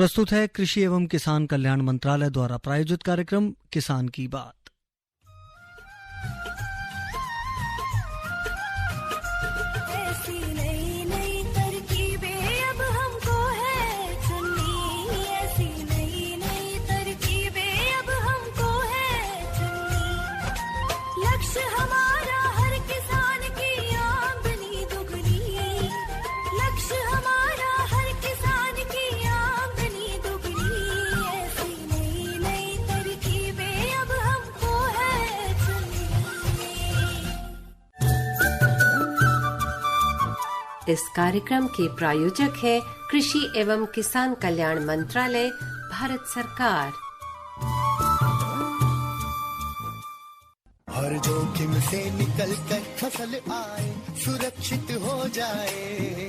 प्रस्तुत है कृषि एवं किसान कल्याण मंत्रालय द्वारा प्रायोजित कार्यक्रम किसान की बात। इस कार्यक्रम के प्रायोजक है कृषि एवं किसान कल्याण मंत्रालय, भारत सरकार। हर जोखिम से निकल कर फसल आए, सुरक्षित हो जाए।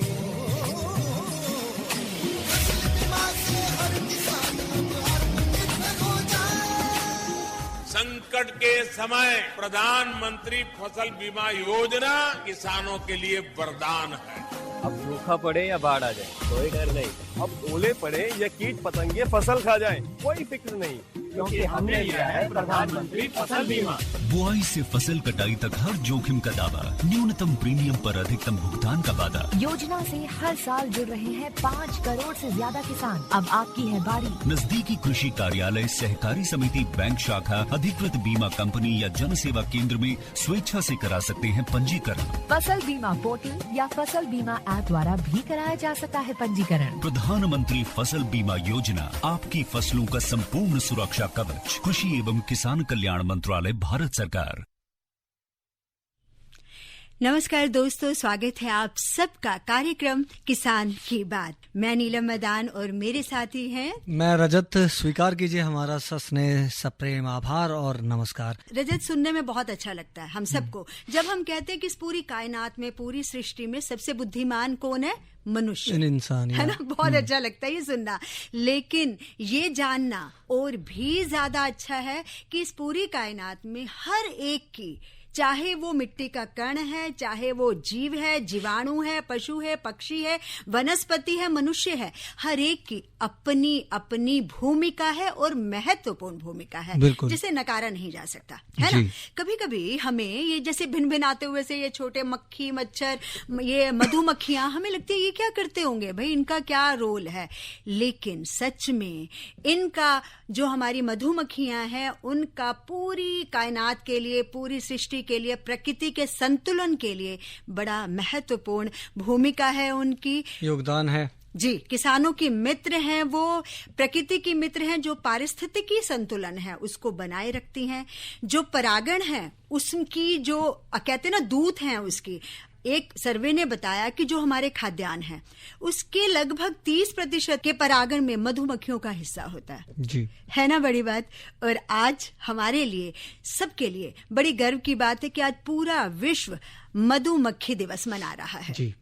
फसल बीमा से हर किसान अब आत्मनिर्भर हो जाए। संकट के समय प्रधानमंत्री फसल बीमा योजना किसानों के लिए वरदान है। अब सूखा पड़े या बाढ़ आ जाए कोई डर नहीं, अब ओले पड़े या कीट पतंगे फसल खा जाए कोई फिक्र नहीं, क्योंकि हमने लिया है प्रधानमंत्री फसल बीमा। बुआई से फसल कटाई तक हर जोखिम का दावा, न्यूनतम प्रीमियम पर अधिकतम भुगतान का वादा। योजना से हर साल जुड़ रहे हैं 5 करोड़ से ज्यादा किसान। अब आपकी है बारी। नजदीकी कृषि कार्यालय, सहकारी समिति, बैंक शाखा, अधिकृत बीमा कंपनी या जन सेवा केंद्र में स्वेच्छा से करा सकते हैं पंजीकरण। फसल बीमा पोर्टल या फसल बीमा ऐप द्वारा भी कराया जा सकता है पंजीकरण। प्रधानमंत्री फसल बीमा योजना, आपकी फसलों का संपूर्ण सुरक्षा कवच। कृषि एवं किसान कल्याण मंत्रालय, भारत सरकार। नमस्कार दोस्तों, स्वागत है आप सबका कार्यक्रम किसान की बात। मैं नीलम मैदान और मेरे साथी हैं मैं रजत। स्वीकार कीजिए हमारा सस्नेह, सप्रेम आभार और नमस्कार। रजत, सुनने में बहुत अच्छा लगता है हम सबको जब हम कहते हैं कि इस पूरी कायनात में, पूरी सृष्टि में सबसे बुद्धिमान कौन है? मनुष्य, इंसान, है ना। बहुत अच्छा लगता है ये सुनना, लेकिन ये जानना और भी ज्यादा अच्छा है कि इस पूरी कायनात में हर एक की, चाहे वो मिट्टी का कण है, चाहे वो जीव है, जीवाणु है, पशु है, पक्षी है, वनस्पति है, मनुष्य है, हर एक की अपनी अपनी भूमिका है और महत्वपूर्ण भूमिका है, जिसे नकारा नहीं जा सकता, है ना। कभी कभी हमें ये जैसे भिन भिन आते हुए से ये छोटे मक्खी, मच्छर, ये मधुमक्खियां, हमें लगती है ये क्या करते होंगे भाई, इनका क्या रोल है। लेकिन सच में इनका, जो हमारी मधुमक्खियां हैं, उनका पूरी कायनात के लिए, पूरी सृष्टि के लिए, प्रकृति के संतुलन के लिए बड़ा महत्वपूर्ण भूमिका है, उनकी योगदान है। जी, किसानों की मित्र हैं वो, प्रकृति की मित्र हैं जो पारिस्थितिकी संतुलन है उसको बनाए रखती हैं, जो परागण है उसकी, जो कहते हैं ना दूत हैं उसकी। एक सर्वे ने बताया कि जो हमारे खाद्यान्न है उसके लगभग 30% के परागण में मधुमक्खियों का हिस्सा होता है। जी, है ना बड़ी बात। और आज हमारे लिए, सबके लिए बड़ी गर्व की बात है कि आज पूरा विश्व मधुमक्खी दिवस मना रहा है। जी,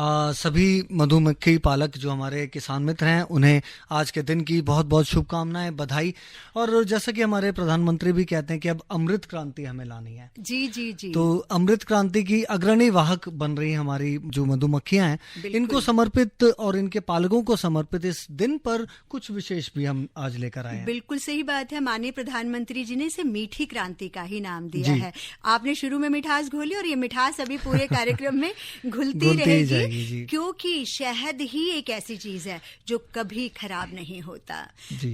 सभी मधुमक्खी पालक जो हमारे किसान मित्र हैं उन्हें आज के दिन की बहुत बहुत शुभकामनाएं, बधाई। और जैसा कि हमारे प्रधानमंत्री भी कहते हैं कि अब अमृत क्रांति हमें लानी है। जी जी जी। तो अमृत क्रांति की अग्रणी वाहक बन रही हमारी जो मधुमक्खियां हैं, इनको समर्पित और इनके पालकों को समर्पित इस दिन पर कुछ विशेष भी हम आज लेकर आए हैं। बिल्कुल सही बात है। माननीय प्रधानमंत्री जी ने इसे मीठी क्रांति का ही नाम दिया है। आपने शुरू में मिठास घोली और ये मिठास अभी पूरे कार्यक्रम में घुलती रहेगी, क्योंकि शहद ही एक ऐसी चीज है जो कभी खराब नहीं होता।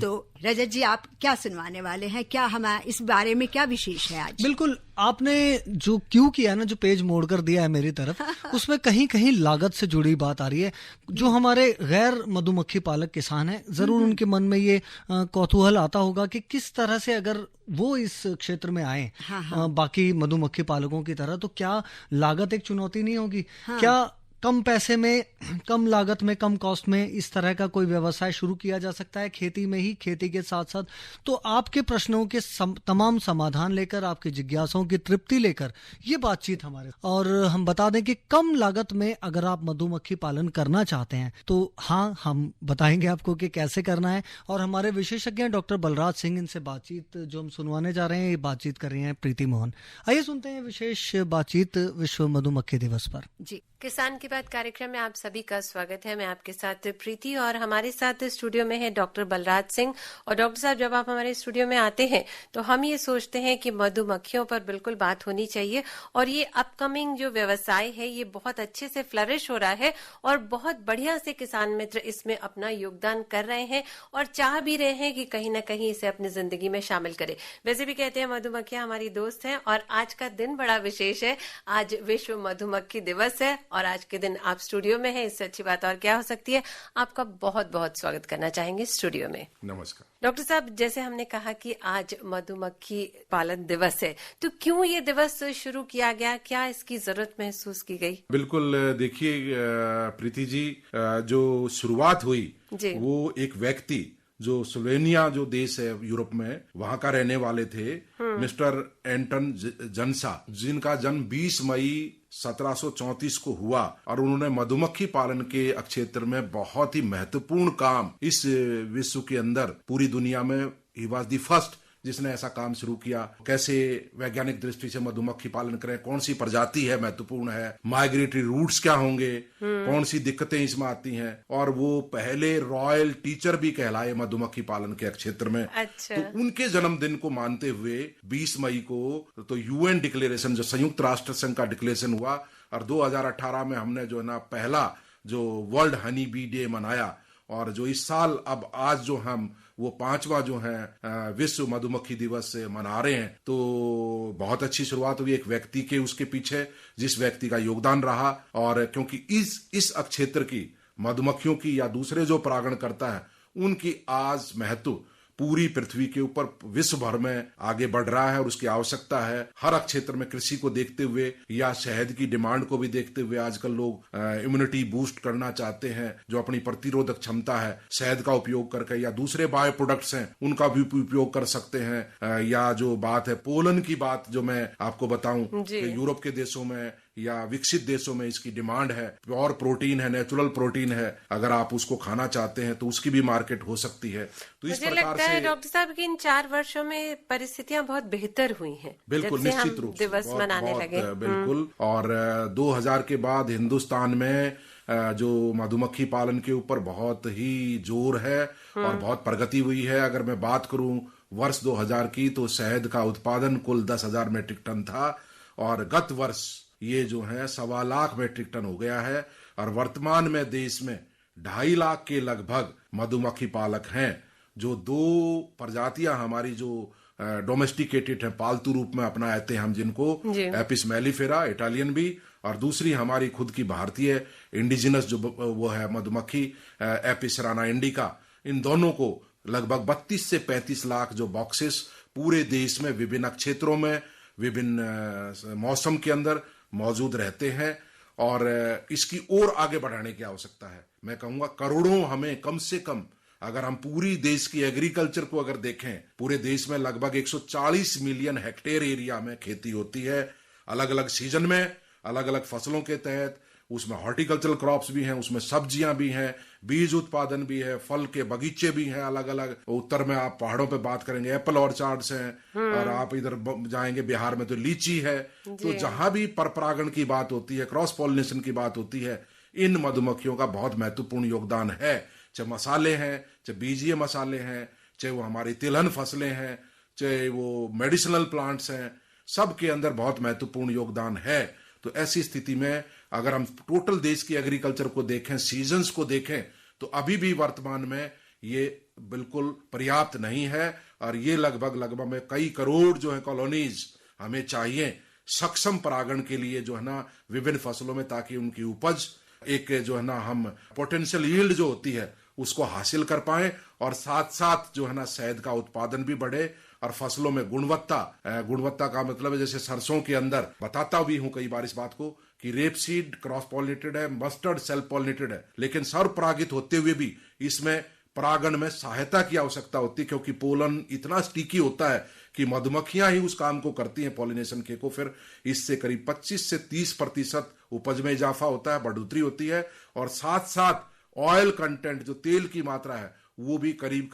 तो रजत जी, आप क्या सुनवाने वाले हैं? क्या हमारे इस बारे में क्या विशेष है आज? बिल्कुल, आपने जो क्यों किया ना, जो पेज मोड़कर दिया है मेरी तरफ, उसमें कहीं कहीं लागत से जुड़ी बात आ रही है। जो हमारे गैर मधुमक्खी पालक किसान हैं, जरूर उनके मन में ये कौतूहल आता होगा कि किस तरह से अगर वो इस क्षेत्र में आए बाकी मधुमक्खी पालकों की तरह, तो क्या लागत एक चुनौती नहीं होगी? क्या कम पैसे में, कम लागत में, कम कॉस्ट में इस तरह का कोई व्यवसाय शुरू किया जा सकता है खेती में ही, खेती के साथ साथ? तो आपके प्रश्नों के तमाम समाधान लेकर, आपकी जिज्ञासाओं की तृप्ति लेकर ये बातचीत हमारे, और हम बता दें कि कम लागत में अगर आप मधुमक्खी पालन करना चाहते हैं तो हाँ, हम बताएंगे आपको कि कैसे करना है। और हमारे विशेषज्ञ डॉक्टर बलराज सिंह, इनसे बातचीत जो हम सुनवाने जा रहे हैं, ये बातचीत कर रही हैं प्रीति मोहन। आइए सुनते हैं विशेष बातचीत विश्व मधुमक्खी दिवस पर। जी, किसान के बात कार्यक्रम में आप सभी का स्वागत है। मैं आपके साथ प्रीति और हमारे साथ स्टूडियो में है डॉक्टर बलराज सिंह। और डॉक्टर साहब, जब आप हमारे स्टूडियो में आते हैं तो हम ये सोचते हैं कि मधुमक्खियों पर बिल्कुल बात होनी चाहिए और ये अपकमिंग जो व्यवसाय है ये बहुत अच्छे से फ्लरिश हो रहा है और बहुत बढ़िया से किसान मित्र इसमें अपना योगदान कर रहे हैं और चाह भी रहे हैं कि कहीं ना कहीं इसे अपनी जिंदगी में शामिल करें। वैसे भी कहते हैं मधुमक्खियां हमारी दोस्त हैं और आज का दिन बड़ा विशेष है। आज विश्व मधुमक्खी दिवस है और आज के दिन आप स्टूडियो में हैं, इससे अच्छी बात और क्या हो सकती है। आपका बहुत बहुत स्वागत करना चाहेंगे स्टूडियो में। नमस्कार डॉक्टर साहब, जैसे हमने कहा कि आज मधुमक्खी पालन दिवस है, तो क्यों ये दिवस शुरू किया गया, क्या इसकी जरूरत महसूस की गई? बिल्कुल, देखिए प्रीति जी, जो शुरुआत हुई वो एक व्यक्ति जो स्लोवेनिया जो देश है यूरोप में, वहां का रहने वाले थे, मिस्टर एंटन जनसा, जिनका जन्म 20 मई 1734 को हुआ और उन्होंने मधुमक्खी पालन के क्षेत्र में बहुत ही महत्वपूर्ण काम इस विश्व के अंदर पूरी दुनिया में ही वॉज द फर्स्ट जिसने ऐसा काम शुरू किया। कैसे वैज्ञानिक दृष्टि से मधुमक्खी पालन करें, कौन सी प्रजाति है महत्वपूर्ण है, माइग्रेटरी रूट्स क्या होंगे, कौन सी दिक्कतें इसमें आती हैं, और वो पहले रॉयल टीचर भी कहलाए मधुमक्खी पालन के क्षेत्र में। अच्छा। तो उनके जन्मदिन को मानते हुए 20 मई को तो यूएन डिक्लेरेशन, जो संयुक्त राष्ट्र संघ का डिक्लेरेशन हुआ, और 2018 में हमने जो है ना पहला जो वर्ल्ड हनी बी डे मनाया। और जो इस साल अब आज जो हम वो 5वां जो है विश्व मधुमक्खी दिवस से मना रहे हैं, तो बहुत अच्छी शुरुआत हुई एक व्यक्ति के उसके पीछे, जिस व्यक्ति का योगदान रहा। और क्योंकि इस क्षेत्र की मधुमक्खियों की या दूसरे जो परागण करता है उनकी आज महत्व पूरी पृथ्वी के ऊपर विश्व भर में आगे बढ़ रहा है और उसकी आवश्यकता है। हर क्षेत्र में कृषि को देखते हुए या शहद की डिमांड को भी देखते हुए आजकल लोग इम्यूनिटी बूस्ट करना चाहते हैं, जो अपनी प्रतिरोधक क्षमता है शहद का उपयोग करके, या दूसरे बायो प्रोडक्ट्स हैं उनका भी उपयोग कर सकते हैं। या जो बात है पोलन की बात, जो मैं आपको बताऊं कि यूरोप के देशों में या विकसित देशों में इसकी डिमांड है, प्योर प्रोटीन है, नेचुरल प्रोटीन है, अगर आप उसको खाना चाहते हैं तो उसकी भी मार्केट हो सकती है। तो इस प्रकार से डॉक्टर साहब की इन 4 वर्षों में परिस्थितियां बहुत बेहतर हुई हैं। बिल्कुल, निश्चित रूप से दिवस मनाने लगे। बिल्कुल। और 2000 के बाद हिंदुस्तान में जो मधुमक्खी पालन के ऊपर बहुत ही जोर है और बहुत प्रगति हुई है। अगर मैं बात करूं वर्ष 2000 की, तो शहद का उत्पादन कुल 10,000 मेट्रिक टन था और गत वर्ष ये जो है 1.25 लाख मेट्रिक टन हो गया है। और वर्तमान में देश में 2.5 लाख के लगभग मधुमक्खी पालक हैं। जो 2 प्रजातियां हमारी जो डोमेस्टिकेटेड है, पालतू रूप में अपनाते हैं हम, जिनको एपिस मेलिफेरा इटालियन भी, और दूसरी हमारी खुद की भारतीय इंडिजिनस जो वो है मधुमक्खी एपिस राना इंडिका। इन दोनों को लगभग 32 से 35 लाख जो बॉक्सेस पूरे देश में विभिन्न क्षेत्रों में विभिन्न मौसम के अंदर मौजूद रहते हैं। और इसकी और आगे बढ़ाने की आवश्यकता है। मैं कहूंगा करोड़ों, हमें कम से कम अगर हम पूरी देश की एग्रीकल्चर को अगर देखें, पूरे देश में लगभग 140 मिलियन हेक्टेयर एरिया में खेती होती है, अलग अलग सीजन में अलग अलग फसलों के तहत। उसमें हॉर्टिकल्चरल क्रॉप्स भी हैं, उसमें सब्जियां भी हैं, बीज उत्पादन भी है, फल के बगीचे भी हैं अलग अलग। उत्तर में आप पहाड़ों पे बात करेंगे एप्पल ऑर्चार्ड्स हैं, और आप इधर जाएंगे बिहार में तो लीची है। तो जहां भी परपरागण की बात होती है, क्रॉस पॉलिनेशन की बात होती है, इन मधुमक्खियों का बहुत महत्वपूर्ण योगदान है। चाहे मसाले हैं, चाहे बीजीय मसाले हैं, चाहे वो हमारी तिलहन फसलें हैं, चाहे वो मेडिसिनल प्लांट्स हैं, सब के अंदर बहुत महत्वपूर्ण योगदान है। तो ऐसी स्थिति में अगर हम टोटल देश की एग्रीकल्चर को देखें, सीजन्स को देखें, तो अभी भी वर्तमान में ये बिल्कुल पर्याप्त नहीं है। और ये लगभग में कई करोड़ जो है कॉलोनीज हमें चाहिए सक्षम परागण के लिए, जो है ना विभिन्न फसलों में, ताकि उनकी उपज एक जो है ना हम पोटेंशियल यील्ड जो होती है उसको हासिल कर पाए, और साथ साथ जो है ना शहद का उत्पादन भी बढ़े, और फसलों में गुणवत्ता का मतलब है, जैसे सरसों के अंदर बताता भी हूं कई बार इस बात को कि रेपसीड क्रॉस पॉलिनेटेड है, मस्टर्ड सेल्फ पॉलिनेटेड है, लेकिन सर्वपरागित होते हुए भी इसमें परागण में सहायता की आवश्यकता होती है, क्योंकि पोलन इतना स्टिकी होता है कि मधुमक्खियां ही उस काम को करती हैं पॉलिनेशन के को। फिर इससे करीब 25 से 30% उपज में इजाफा होता है, बढ़ोतरी होती है, और साथ साथ ऑयल कंटेंट, जो तेल की मात्रा है, वो भी करीब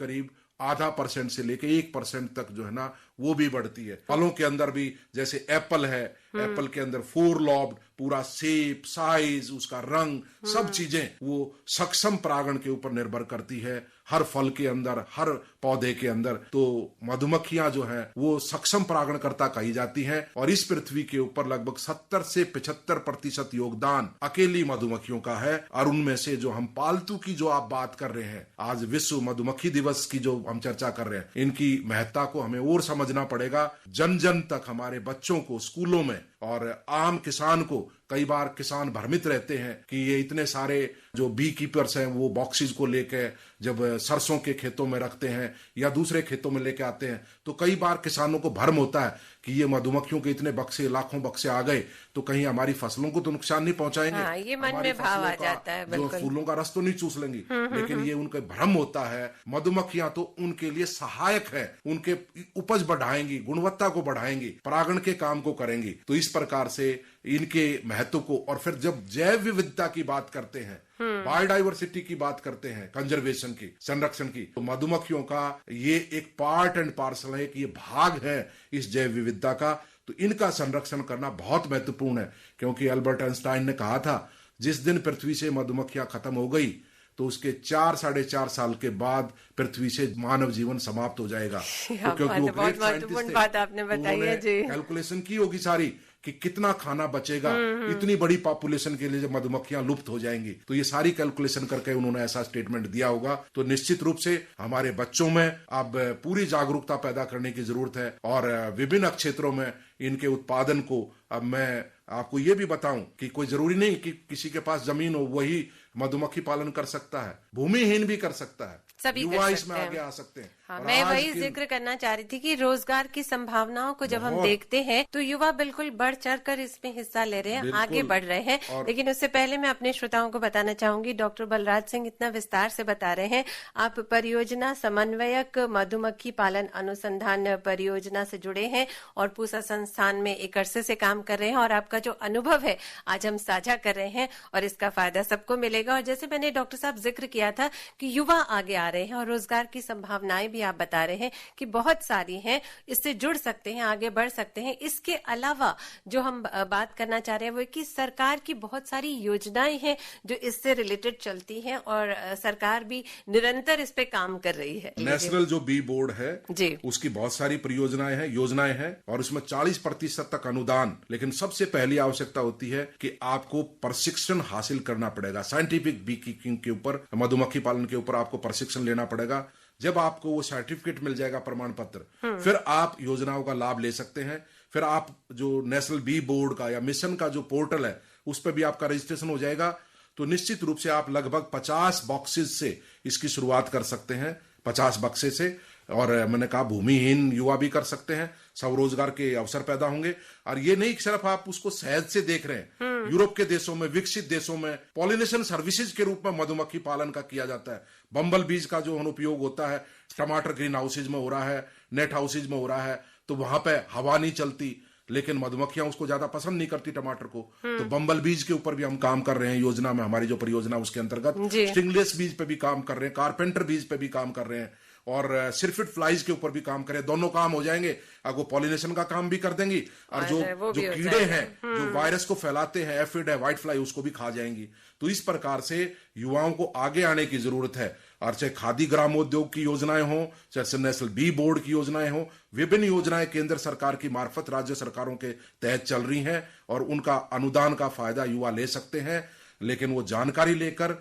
0.5% से लेके 1% तक जो है ना वो भी बढ़ती है। फलों के अंदर भी जैसे एप्पल है, एप्पल के अंदर 4 लॉब्ड पूरा शेप, साइज, उसका रंग, सब चीजें वो सक्षम परागण के ऊपर निर्भर करती है। हर फल के अंदर, हर पौधे के अंदर तो मधुमक्खियां जो हैं वो सक्षम परागणकर्ता कही जाती हैं। और इस पृथ्वी के ऊपर लगभग 70 से 75% योगदान अकेली मधुमक्खियों का है। और उनमें से जो हम पालतू की जो आप बात कर रहे हैं, आज विश्व मधुमक्खी दिवस की जो हम चर्चा कर रहे हैं, इनकी महत्ता को हमें और समझना पड़ेगा। जन जन तक, हमारे बच्चों को, स्कूलों में और आम किसान को, कई बार किसान भ्रमित रहते हैं कि ये इतने सारे जो बी कीपर्स हैं वो बॉक्सेस को लेके जब सरसों के खेतों में रखते हैं या दूसरे खेतों में लेके आते हैं, तो कई बार किसानों को भ्रम होता है कि ये मधुमक्खियों के इतने बक्से, लाखों बक्से आ गए तो कहीं हमारी फसलों को तो नुकसान नहीं पहुंचाएंगे। हाँ, ये मन में भाव आ जाता है, जो फूलों का रस तो नहीं चूस लेंगी, लेकिन ये उनका भ्रम होता है। मधुमक्खियां तो उनके लिए सहायक है, उनके उपज बढ़ाएंगी, गुणवत्ता को बढ़ाएंगी, परागण के काम को करेंगी। तो इस प्रकार से इनके महत्व को, और फिर जब जैव विविधता की बात करते हैं, बायोडाइवर्सिटी की बात करते हैं, कंजर्वेशन की, संरक्षण की, तो मधुमक्खियों का ये एक पार्ट एंड पार्सल है कि ये भाग है इस जैव विविधता का। तो इनका संरक्षण करना बहुत महत्वपूर्ण है, क्योंकि अल्बर्ट आइंस्टाइन ने कहा था जिस दिन पृथ्वी से मधुमक्खियां खत्म हो गई तो उसके 4-4.5 साल के बाद पृथ्वी से मानव जीवन समाप्त हो जाएगा। तो क्योंकि वो ग्रेट साइंटिस्ट थे, बात आपने बताई है जी। कैलकुलेशन की होगी सारी कि कितना खाना बचेगा इतनी बड़ी पॉपुलेशन के लिए जब मधुमक्खियां लुप्त हो जाएंगी। तो ये सारी कैलकुलेशन करके उन्होंने ऐसा स्टेटमेंट दिया होगा। तो निश्चित रूप से हमारे बच्चों में अब पूरी जागरूकता पैदा करने की जरूरत है और विभिन्न क्षेत्रों में इनके उत्पादन को, अब मैं आपको ये भी बताऊं कि कोई जरूरी नहीं कि किसी के पास जमीन हो वही मधुमक्खी पालन कर सकता है, भूमिहीन भी कर सकता है, सभी युवा इसमें आगे आ सकते हैं। हाँ, मैं वही जिक्र करना चाह रही थी कि रोजगार की संभावनाओं को जब हम देखते हैं तो युवा बिल्कुल बढ़ चढ़ कर इसमें हिस्सा ले रहे हैं, आगे बढ़ रहे हैं। लेकिन उससे पहले मैं अपने श्रोताओं को बताना चाहूंगी, डॉक्टर बलराज सिंह इतना विस्तार से बता रहे हैं, आप परियोजना समन्वयक मधुमक्खी पालन अनुसंधान परियोजना से जुड़े हैं और पूसा संस्थान में एक अरसे से काम कर रहे हैं और आपका जो अनुभव है आज हम साझा कर रहे हैं और इसका फायदा सबको मिलेगा। और जैसे मैंने डॉक्टर साहब जिक्र किया था कि युवा आगे आ रहे हैं और रोजगार की संभावनाएं भी आप बता रहे हैं कि बहुत सारी हैं, इससे जुड़ सकते हैं, आगे बढ़ सकते हैं। इसके अलावा जो हम बात करना चाह रहे हैं वो कि सरकार की बहुत सारी योजनाएं हैं जो इससे रिलेटेड चलती हैं और सरकार भी निरंतर इस पे काम कर रही है। नेशनल जो बी बोर्ड है जी, उसकी बहुत सारी परियोजनाएं हैं, योजनाएं हैं और उसमें 40% तक अनुदान। लेकिन सबसे पहली आवश्यकता होती है कि आपको प्रशिक्षण हासिल करना पड़ेगा। साइंटिफिक बी कीपिंग के ऊपर, मधुमक्खी पालन के ऊपर आपको प्रशिक्षण लेना पड़ेगा। जब आपको वो सर्टिफिकेट मिल जाएगा, प्रमाण पत्र, फिर आप योजनाओं का लाभ ले सकते हैं। फिर आप जो नेशनल बी बोर्ड का या मिशन का जो पोर्टल है उस पर भी आपका रजिस्ट्रेशन हो जाएगा। तो निश्चित रूप से आप लगभग 50 बॉक्सेस से इसकी शुरुआत कर सकते हैं, 50 बक्से से। और मैंने कहा भूमिहीन युवा भी कर सकते हैं, स्वरोजगार के अवसर पैदा होंगे। और ये नहीं सिर्फ आप उसको सहज से देख रहे हैं, यूरोप के देशों में, विकसित देशों में पॉलिनेशन सर्विसेज के रूप में मधुमक्खी पालन का किया जाता है। बम्बल बीज का जो अनुपयोग होता है, टमाटर ग्रीन हाउसेज में हो रहा है, नेट हाउसेज में हो रहा है, तो वहां पे हवा नहीं चलती, लेकिन मधुमक्खियां उसको ज्यादा पसंद नहीं करती टमाटर को। तो बम्बल बीज के ऊपर भी हम काम कर रहे हैं योजना में, हमारी जो परियोजना उसके अंतर्गत स्टिंगलेस बीज पे भी काम कर रहे हैं, कारपेंटर बीज पे भी काम कर रहे हैं और सिर्फिड फ्लाइज के ऊपर भी काम करें। दोनों काम हो जाएंगे। अगर पॉलिनेशन का काम भी कर देंगी और जो कीड़े हैं जो वायरस को फैलाते हैं, एफिड है, व्हाइट फ्लाई, उसको भी खा जाएंगी। तो इस प्रकार से युवाओं को आगे आने की जरूरत है। और चाहे खादी ग्रामोद्योग की योजनाएं हो, चाहे नेशनल बी बोर्ड की योजनाएं हो, विभिन्न योजनाएं केंद्र सरकार की मार्फत राज्य सरकारों के तहत चल रही हैं और उनका अनुदान का फायदा युवा ले सकते हैं। लेकिन वो जानकारी लेकर,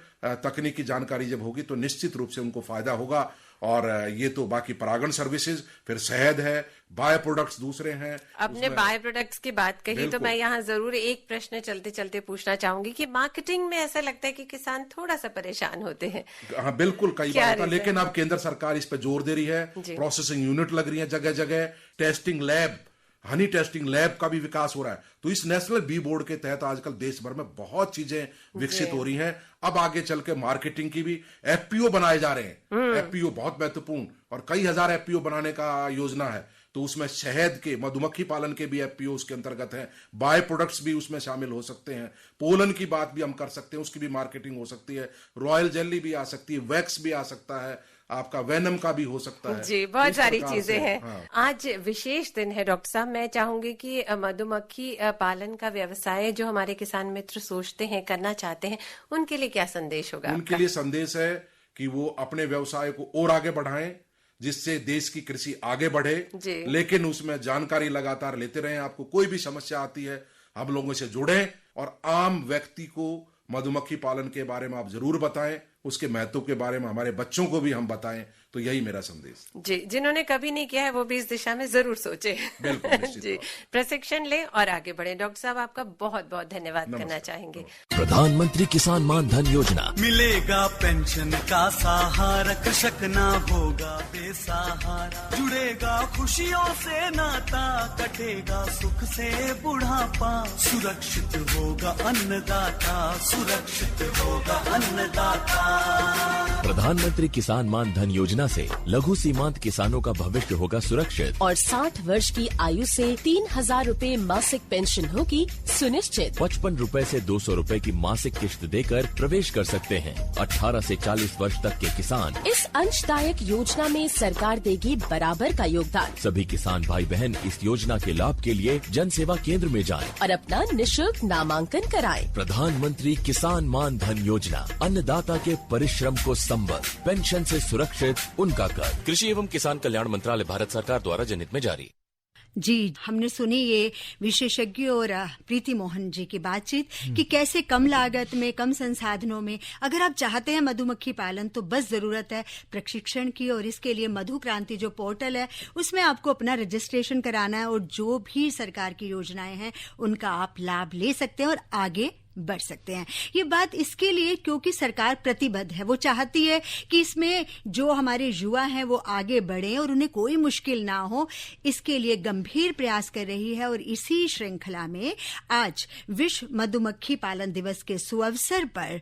तकनीकी जानकारी जब होगी तो निश्चित रूप से उनको फायदा होगा। और ये तो बाकी परागण सर्विसेज, फिर शहद है, बायो प्रोडक्ट्स दूसरे हैं। अपने बायो प्रोडक्ट्स की बात कही तो मैं यहाँ जरूर एक प्रश्न चलते चलते पूछना चाहूंगी कि मार्केटिंग में ऐसा लगता है कि किसान थोड़ा सा परेशान होते हैं। हाँ बिल्कुल, कई बार होता है, लेकिन अब केंद्र सरकार इस पे जोर दे रही है, प्रोसेसिंग यूनिट लग रही है जगह जगह, testing lab, Honey testing lab का भी विकास हो रहा है। तो इस नेशनल बी बोर्ड के तहत आजकल देश भर में बहुत चीजें विकसित हो रही हैं। अब आगे चल के मार्केटिंग की भी एफपीओ बनाए जा रहे हैं। एफपीओ बहुत महत्वपूर्ण, और कई हजार एफपीओ बनाने का योजना है। तो उसमें शहद के, मधुमक्खी पालन के भी एफपीओ उसके अंतर्गत हैं, बायो प्रोडक्ट्स भी उसमें शामिल हो सकते हैं, पोलन की बात भी हम कर सकते हैं, उसकी भी मार्केटिंग हो सकती है, रॉयल जेली भी आ सकती है, वैक्स भी आ सकता है, आपका वेनम का भी हो सकता है। जी, तो बहुत इस सारी प्रकार चीजें से, हैं। हाँ। आज विशेष दिन है डॉक्टर साहब, मैं चाहूंगी कि मधुमक्खी पालन का व्यवसाय जो हमारे किसान मित्र सोचते हैं, करना चाहते हैं, उनके लिए क्या संदेश होगा उनके आपका? लिए संदेश है कि वो अपने व्यवसाय को और आगे बढ़ाएं, जिससे देश की कृषि आगे बढ़े। जी। लेकिन उसमें जानकारी लगातार लेते रहें। आपको कोई भी समस्या आती है, हम लोगों से जुड़ें और आम व्यक्ति को मधुमक्खी पालन के बारे में आप जरूर बताएं, उसके महत्व के बारे में हमारे बच्चों को भी हम बताएं। तो यही मेरा संदेश। जी, जिन्होंने कभी नहीं किया है वो भी इस दिशा में जरूर सोचे। बिल्कुल, निश्चित जी, प्रशिक्षण लें और आगे बढ़े। डॉक्टर साहब, आपका बहुत बहुत धन्यवाद करना चाहेंगे। प्रधानमंत्री किसान मान धन योजना। मिलेगा पेंशन का सहारा, कृषक ना होगा बेसहारा, जुड़ेगा खुशियों से नाता, कटेगा सुख से बुढ़ापा, सुरक्षित होगा अन्नदाता, सुरक्षित होगा अन्नदाता। प्रधानमंत्री किसान मान धन योजना से लघु सीमांत किसानों का भविष्य होगा सुरक्षित और 60 वर्ष की आयु से 3,000 रूपए मासिक पेंशन होगी सुनिश्चित। 55 रूपए से 200 रूपए की मासिक किश्त देकर प्रवेश कर सकते हैं। 18 से 40 वर्ष तक के किसान इस अंशदायक योजना में सरकार देगी बराबर का योगदान। सभी किसान भाई बहन इस योजना के लाभ के लिए जन सेवा केंद्र में जाएं और अपना निःशुल्क नामांकन कराएं। प्रधानमंत्री किसान मान धन योजना, अन्नदाता के परिश्रम को संबल, पेंशन से सुरक्षित उनका कर। कृषि एवं किसान कल्याण मंत्रालय, भारत सरकार द्वारा जनहित में जारी। जी, हमने सुनी ये विशेषज्ञ और प्रीति मोहन जी की बातचीत कि कैसे कम लागत में, कम संसाधनों में अगर आप चाहते हैं मधुमक्खी पालन, तो बस जरूरत है प्रशिक्षण की। और इसके लिए मधु क्रांति जो पोर्टल है उसमें आपको अपना रजिस्ट्रेशन कराना है और जो भी सरकार की योजनाएं हैं उनका आप लाभ ले सकते हैं और आगे बढ़ सकते हैं। ये बात इसके लिए क्योंकि सरकार प्रतिबद्ध है, वो चाहती है कि इसमें जो हमारे युवा हैं वो आगे बढ़ें और उन्हें कोई मुश्किल ना हो, इसके लिए गंभीर प्रयास कर रही है। और इसी श्रृंखला में आज विश्व मधुमक्खी पालन दिवस के सुअवसर पर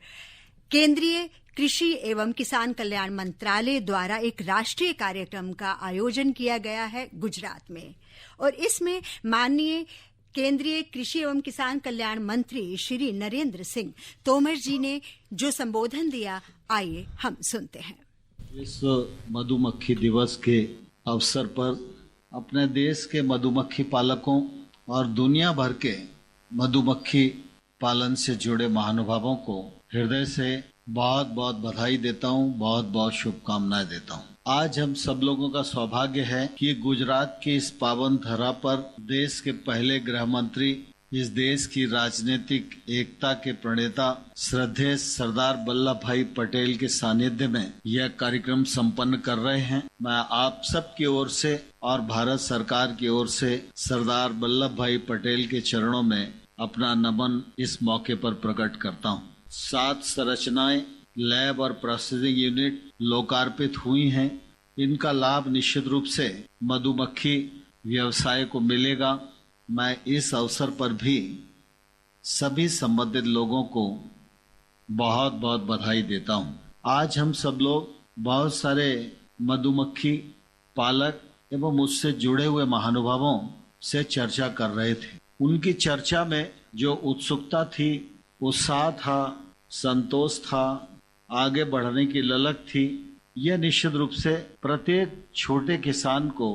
केंद्रीय कृषि एवं किसान कल्याण मंत्रालय द्वारा एक राष्ट्रीय कार्यक्रम का आयोजन किया गया है गुजरात में। और इसमें माननीय केंद्रीय कृषि एवं किसान कल्याण मंत्री श्री नरेंद्र सिंह तोमर जी ने जो संबोधन दिया, आइए हम सुनते हैं। विश्व मधुमक्खी दिवस के अवसर पर अपने देश के मधुमक्खी पालकों और दुनिया भर के मधुमक्खी पालन से जुड़े महानुभावों को हृदय से बहुत बहुत बधाई देता हूँ, बहुत बहुत शुभकामनाएं देता हूँ। आज हम सब लोगों का सौभाग्य है कि गुजरात की इस पावन धरा पर देश के पहले गृह मंत्री, इस देश की राजनीतिक एकता के प्रणेता श्रद्धेय सरदार वल्लभ भाई पटेल के सानिध्य में यह कार्यक्रम संपन्न कर रहे हैं। मैं आप सब की ओर से और भारत सरकार की ओर से सरदार वल्लभ भाई पटेल के चरणों में अपना नमन इस मौके पर प्रकट करता हूँ। 7 संरचनाएं, लैब और प्रोसेसिंग यूनिट लोकार्पित हुई हैं। इनका लाभ निश्चित रूप से मधुमक्खी व्यवसाय को मिलेगा। मैं इस अवसर पर भी सभी संबंधित लोगों को बहुत बहुत बधाई देता हूं। आज हम सब लोग बहुत सारे मधुमक्खी पालक एवं उससे जुड़े हुए महानुभावों से चर्चा कर रहे थे। उनकी चर्चा में जो उत्सुकता थी, उत्साह था, संतोष था, आगे बढ़ने की ललक थी, यह निश्चित रूप से प्रत्येक छोटे किसान को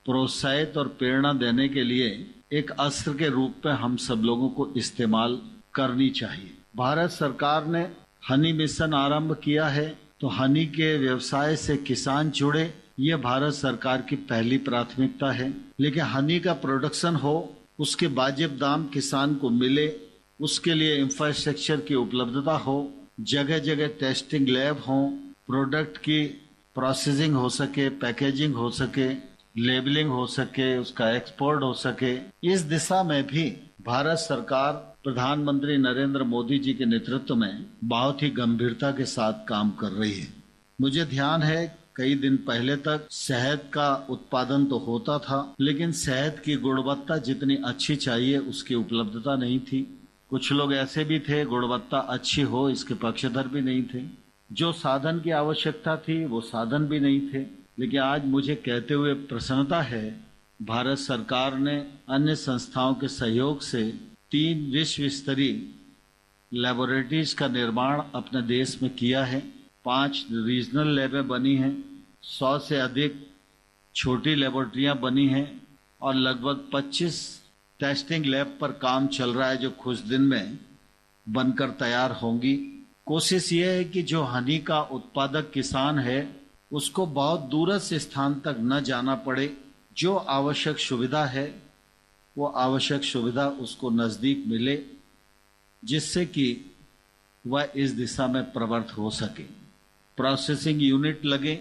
प्रोत्साहित और प्रेरणा देने के लिए एक अस्त्र के रूप में हम सब लोगों को इस्तेमाल करनी चाहिए। भारत सरकार ने हनी मिशन आरंभ किया है, तो हनी के व्यवसाय से किसान जुड़े, ये भारत सरकार की पहली प्राथमिकता है। लेकिन हनी का प्रोडक्शन हो, उसके वाजिब दाम किसान को मिले, उसके लिए इंफ्रास्ट्रक्चर की उपलब्धता हो, जगह जगह टेस्टिंग लैब हो, प्रोडक्ट की प्रोसेसिंग हो सके, पैकेजिंग हो सके, लेबलिंग हो सके, उसका एक्सपोर्ट हो सके। इस दिशा में भी भारत सरकार प्रधानमंत्री नरेंद्र मोदी जी के नेतृत्व में बहुत ही गंभीरता के साथ काम कर रही है। मुझे ध्यान है कई दिन पहले तक शहद का उत्पादन तो होता था, लेकिन शहद की गुणवत्ता जितनी अच्छी चाहिए उसकी उपलब्धता नहीं थी। कुछ लोग ऐसे भी थे, गुणवत्ता अच्छी हो इसके पक्षधर भी नहीं थे। जो साधन की आवश्यकता थी वो साधन भी नहीं थे। लेकिन आज मुझे कहते हुए प्रसन्नता है, भारत सरकार ने अन्य संस्थाओं के सहयोग से 3 विश्व स्तरीय लैबोरेटरीज का निर्माण अपने देश में किया है। 5 रीजनल लैबें बनी हैं, 100 से अधिक छोटी लेबोरेटरियां बनी हैं और लगभग 25 टेस्टिंग लैब पर काम चल रहा है जो कुछ दिन में बनकर तैयार होंगी। कोशिश ये है कि जो हनी का उत्पादक किसान है उसको बहुत दूरस्थ स्थान तक न जाना पड़े। जो आवश्यक सुविधा है वो आवश्यक सुविधा उसको नजदीक मिले, जिससे कि वह इस दिशा में प्रवृत्त हो सके। प्रोसेसिंग यूनिट लगे,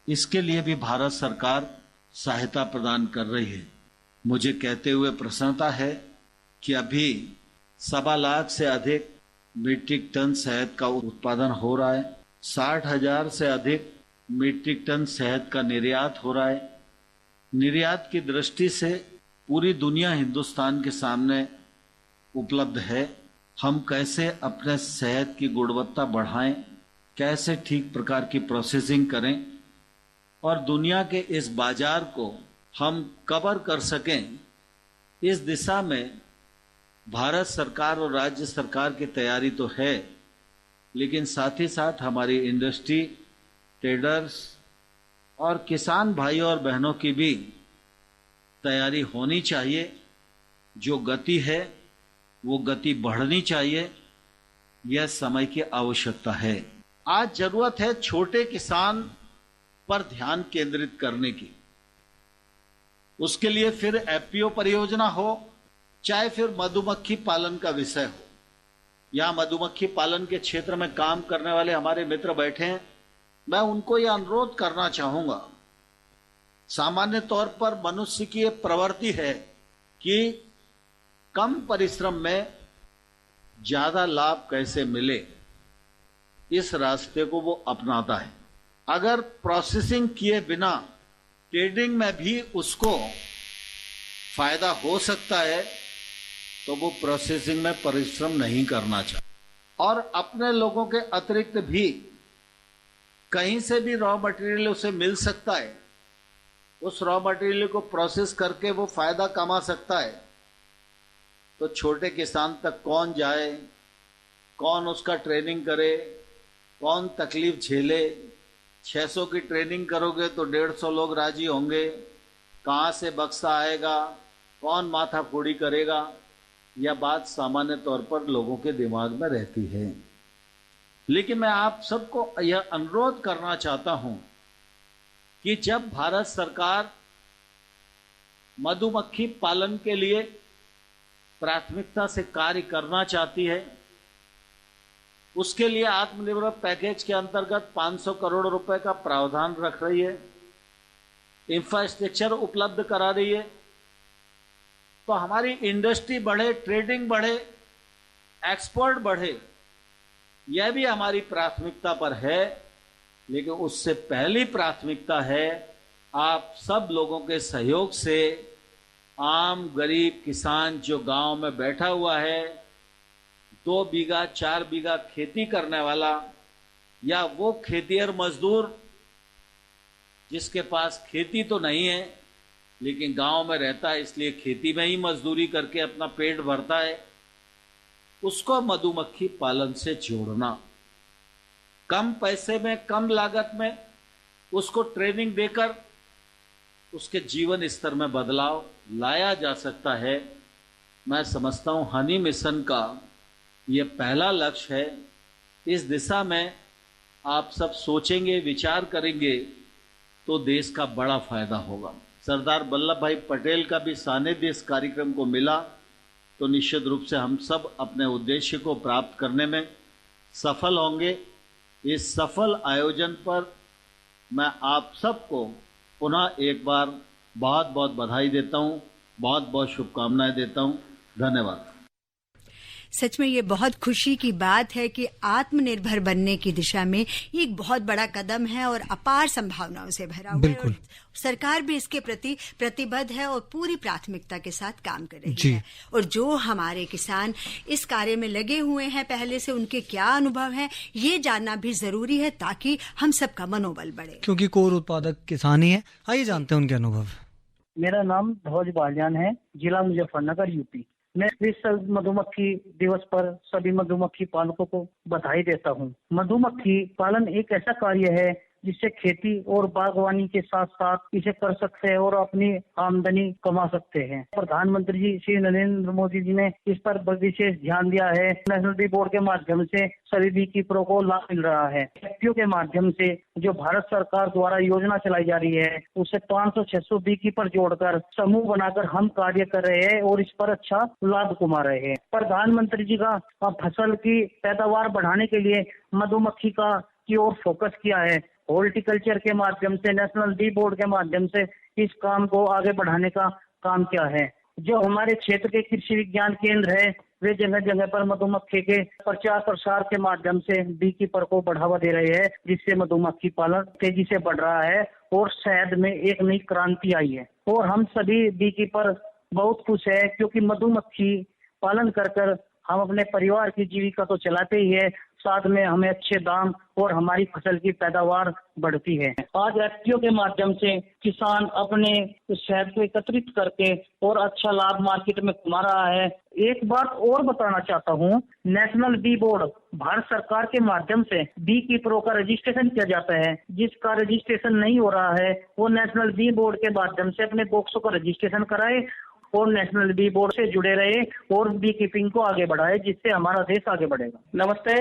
इसके लिए भी भारत सरकार सहायता प्रदान कर रही है। मुझे कहते हुए प्रसन्नता है कि अभी 1.25 लाख से अधिक मीट्रिक टन शहद का उत्पादन हो रहा है। 60,000 से अधिक मीट्रिक टन शहद का निर्यात हो रहा है। निर्यात की दृष्टि से पूरी दुनिया हिंदुस्तान के सामने उपलब्ध है। हम कैसे अपने शहद की गुणवत्ता बढ़ाएं, कैसे ठीक प्रकार की प्रोसेसिंग करें और दुनिया के इस बाजार को हम कवर कर सकें, इस दिशा में भारत सरकार और राज्य सरकार की तैयारी तो है, लेकिन साथ ही साथ हमारी इंडस्ट्री, ट्रेडर्स और किसान भाइयों और बहनों की भी तैयारी होनी चाहिए। जो गति है वो गति बढ़नी चाहिए, यह समय की आवश्यकता है। आज जरूरत है छोटे किसान पर ध्यान केंद्रित करने की। उसके लिए फिर एफपीओ परियोजना हो, चाहे फिर मधुमक्खी पालन का विषय हो। या मधुमक्खी पालन के क्षेत्र में काम करने वाले हमारे मित्र बैठे हैं, मैं उनको यह अनुरोध करना चाहूंगा। सामान्य तौर पर मनुष्य की यह प्रवृत्ति है कि कम परिश्रम में ज्यादा लाभ कैसे मिले, इस रास्ते को वो अपनाता है। अगर प्रोसेसिंग किए बिना ट्रेडिंग में भी उसको फायदा हो सकता है तो वो प्रोसेसिंग में परिश्रम नहीं करना चाहिए। और अपने लोगों के अतिरिक्त भी कहीं से भी रॉ मटेरियल उसे मिल सकता है, उस रॉ मटेरियल को प्रोसेस करके वो फायदा कमा सकता है। तो छोटे किसान तक कौन जाए, कौन उसका ट्रेनिंग करे, कौन तकलीफ झेले। 600 की ट्रेनिंग करोगे तो 150 लोग राजी होंगे, कहाँ से बक्सा आएगा, कौन माथा फोड़ी करेगा, यह बात सामान्य तौर पर लोगों के दिमाग में रहती है। लेकिन मैं आप सबको यह अनुरोध करना चाहता हूं कि जब भारत सरकार मधुमक्खी पालन के लिए प्राथमिकता से कार्य करना चाहती है, उसके लिए आत्मनिर्भर पैकेज के अंतर्गत 500 करोड़ रुपए का प्रावधान रख रही है, इंफ्रास्ट्रक्चर उपलब्ध करा रही है, तो हमारी इंडस्ट्री बढ़े, ट्रेडिंग बढ़े, एक्सपोर्ट बढ़े, यह भी हमारी प्राथमिकता पर है। लेकिन उससे पहली प्राथमिकता है आप सब लोगों के सहयोग से आम गरीब किसान जो गांव में बैठा हुआ है, 2 बीघा 4 बीघा खेती करने वाला, या वो खेतिहर मजदूर जिसके पास खेती तो नहीं है लेकिन गांव में रहता है इसलिए खेती में ही मजदूरी करके अपना पेट भरता है, उसको मधुमक्खी पालन से जोड़ना। कम पैसे में, कम लागत में उसको ट्रेनिंग देकर उसके जीवन स्तर में बदलाव लाया जा सकता है। मैं समझता हूं हनी मिशन का ये पहला लक्ष्य है। इस दिशा में आप सब सोचेंगे, विचार करेंगे तो देश का बड़ा फायदा होगा। सरदार वल्लभ भाई पटेल का भी सानिध्य इस कार्यक्रम को मिला तो निश्चित रूप से हम सब अपने उद्देश्य को प्राप्त करने में सफल होंगे। इस सफल आयोजन पर मैं आप सबको पुनः एक बार बहुत बहुत बधाई देता हूं, बहुत बहुत शुभकामनाएं देता हूं। धन्यवाद। सच में ये बहुत खुशी की बात है कि आत्मनिर्भर बनने की दिशा में ये एक बहुत बड़ा कदम है और अपार संभावनाओं से भरा हुआ है। और सरकार भी इसके प्रति प्रतिबद्ध है और पूरी प्राथमिकता के साथ काम कर रही है। और जो हमारे किसान इस कार्य में लगे हुए हैं पहले से, उनके क्या अनुभव है ये जानना भी जरूरी है ताकि हम सबका मनोबल बढ़े, क्योंकि कोर उत्पादक किसान ही है। आइए जानते हैं उनके अनुभव। मेरा नाम ध्वज बालियान है, जिला मुजफ्फरनगर, यूपी। मैं विश्व मधुमक्खी दिवस पर सभी मधुमक्खी पालकों को बधाई देता हूँ। मधुमक्खी पालन एक ऐसा कार्य है जिससे खेती और बागवानी के साथ साथ इसे कर सकते हैं और अपनी आमदनी कमा सकते हैं। प्रधानमंत्री जी श्री नरेंद्र मोदी जी ने इस पर विशेष ध्यान दिया है। नेशनल बी बोर्ड के माध्यम से सभी बी कीपरों को लाभ मिल रहा है। एफपीओ के माध्यम से जो भारत सरकार द्वारा योजना चलाई जा रही है उससे 500-600 बी कीपर जोड़कर समूह बनाकर हम कार्य कर रहे हैं और इस पर अच्छा लाभ कमा रहे हैं। प्रधानमंत्री जी का फसल की पैदावार बढ़ाने के लिए मधुमक्खी की ओर फोकस किया है। हॉर्टिकल्चर के माध्यम से, नेशनल बी बोर्ड के माध्यम से इस काम को आगे बढ़ाने का काम किया है। जो हमारे क्षेत्र के कृषि विज्ञान केंद्र है वे जगह जगह पर मधुमक्खी के प्रचार प्रसार के माध्यम से बी कीपर को बढ़ावा दे रहे हैं, जिससे मधुमक्खी पालन तेजी से बढ़ रहा है और शहद में एक नई क्रांति आई है। और हम सभी बी कीपर बहुत खुश है क्योंकि मधुमक्खी पालन कर हम अपने परिवार की जीविका तो चलाते ही है, साथ में हमें अच्छे दाम और हमारी फसल की पैदावार बढ़ती है। आज एफपीओ के माध्यम से किसान अपने शहद को एकत्रित करके और अच्छा लाभ मार्केट में कमा रहा है। एक बात और बताना चाहता हूँ, नेशनल बी बोर्ड भारत सरकार के माध्यम से बी कीपरों का रजिस्ट्रेशन किया जाता है। जिसका रजिस्ट्रेशन नहीं हो रहा है वो नेशनल बी बोर्ड के माध्यम से अपने बॉक्सों का रजिस्ट्रेशन कराए और नेशनल बी बोर्ड से जुड़े रहे और बी कीपिंग को आगे बढ़ाए, जिससे हमारा देश आगे बढ़ेगा। नमस्ते,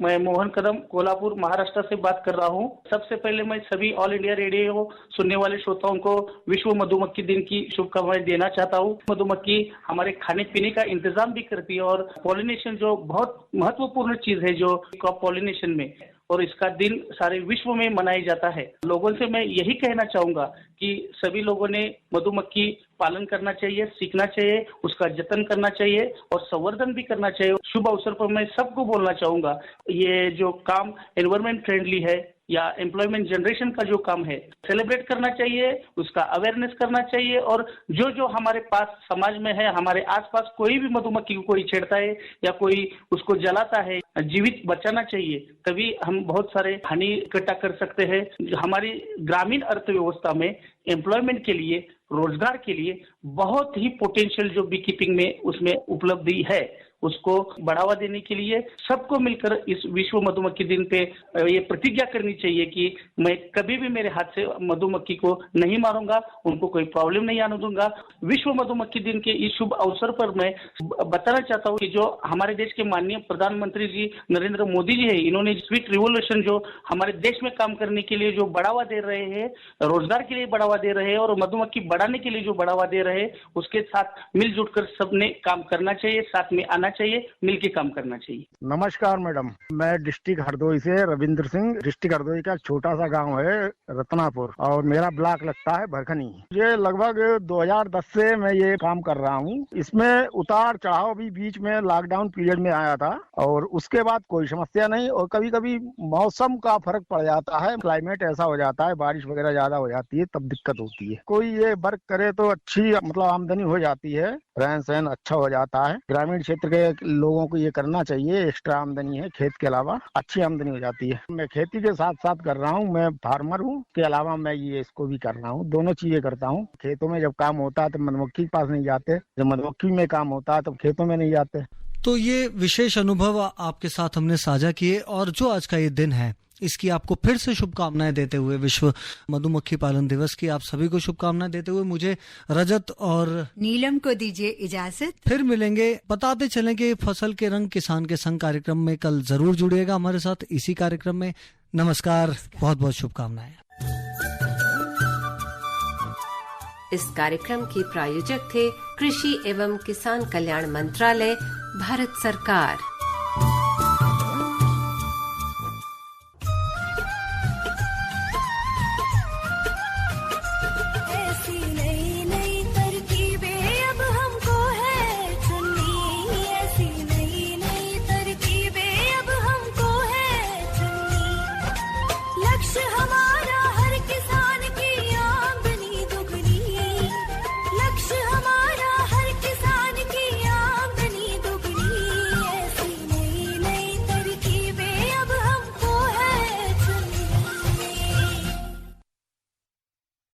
मैं मोहन कदम कोल्हापुर महाराष्ट्र से बात कर रहा हूँ। सबसे पहले मैं सभी ऑल इंडिया रेडियो सुनने वाले श्रोताओं को विश्व मधुमक्खी दिन की शुभकामनाएं देना चाहता हूँ। मधुमक्खी हमारे खाने पीने का इंतजाम भी करती है और पॉलिनेशन जो बहुत महत्वपूर्ण चीज है जो क्रॉप पॉलिनेशन में, और इसका दिन सारे विश्व में मनाया जाता है। लोगों से मैं यही कहना चाहूंगा कि सभी लोगों ने मधुमक्खी पालन करना चाहिए, सीखना चाहिए, उसका जतन करना चाहिए और संवर्धन भी करना चाहिए। शुभ अवसर पर मैं सबको बोलना चाहूंगा, ये जो काम एनवायरमेंट फ्रेंडली है या एम्प्लॉयमेंट जनरेशन का जो काम है सेलिब्रेट करना चाहिए, उसका अवेयरनेस करना चाहिए। और जो जो हमारे पास समाज में है, हमारे आसपास कोई भी मधुमक्खी को कोई छेड़ता है या कोई उसको जलाता है, जीवित बचाना चाहिए। तभी हम बहुत सारे हानि इकट्ठा कर सकते हैं। हमारी ग्रामीण अर्थव्यवस्था में एम्प्लॉयमेंट के लिए, रोजगार के लिए बहुत ही पोटेंशियल जो बी कीपिंग में उसमें उपलब्धि है, उसको बढ़ावा देने के लिए सबको मिलकर इस विश्व मधुमक्खी दिन पे ये प्रतिज्ञा करनी चाहिए कि मैं कभी भी मेरे हाथ से मधुमक्खी को नहीं मारूंगा, उनको कोई प्रॉब्लम नहीं आने दूंगा। विश्व मधुमक्खी दिन के इस शुभ अवसर पर मैं बताना चाहता हूँ कि जो हमारे देश के माननीय प्रधानमंत्री जी नरेंद्र मोदी जी है, इन्होंने स्वीट रिवोल्यूशन जो हमारे देश में काम करने के लिए जो बढ़ावा दे रहे हैं, रोजगार के लिए बढ़ावा दे रहे हैं और मधुमक्खी बढ़ाने के लिए जो बढ़ावा दे रहे हैं, उसके साथ मिलजुल कर सबने काम करना चाहिए, साथ में आना चाहिए, मिलके काम करना चाहिए। नमस्कार मैडम, मैं डिस्ट्रिक्ट हरदोई से रविंद्र सिंह। डिस्ट्रिक्ट हरदोई का छोटा सा गांव है रत्नापुर और मेरा ब्लॉक लगता है भरखनी। ये लगभग 2010 से मैं ये काम कर रहा हूँ। इसमें उतार चढ़ाव भी बीच में लॉकडाउन पीरियड में आया था और उसके बाद कोई समस्या नहीं। और कभी कभी मौसम का फर्क पड़ जाता है, क्लाइमेट ऐसा हो जाता है, बारिश वगैरह ज्यादा हो जाती है, तब दिक्कत होती है। कोई ये वर्क करे तो अच्छी मतलब आमदनी हो जाती है, रहन सहन अच्छा हो जाता है। ग्रामीण क्षेत्र के लोगों को ये करना चाहिए, एक्स्ट्रा आमदनी है, खेत के अलावा अच्छी आमदनी हो जाती है। मैं खेती के साथ साथ कर रहा हूँ, मैं फार्मर हूँ, के अलावा मैं ये इसको भी कर रहा हूँ, दोनों चीजें करता हूँ। खेतों में जब काम होता है तो मधुमक्खी के पास नहीं जाते, जब मधुमक्खी में काम होता है तो खेतों में नहीं जाते। तो ये विशेष अनुभव आपके साथ हमने साझा किए और जो आज का ये दिन है इसकी आपको फिर से शुभकामनाएं देते हुए, विश्व मधुमक्खी पालन दिवस की आप सभी को शुभकामनाएं देते हुए मुझे रजत और नीलम को दीजिए इजाजत। फिर मिलेंगे। बताते चलें कि फसल के रंग किसान के संग कार्यक्रम में कल जरूर जुड़िएगा हमारे साथ इसी कार्यक्रम में। नमस्कार, बहुत बहुत शुभकामनाएं। इस कार्यक्रम के प्रायोजक थे कृषि एवं किसान कल्याण मंत्रालय, भारत सरकार।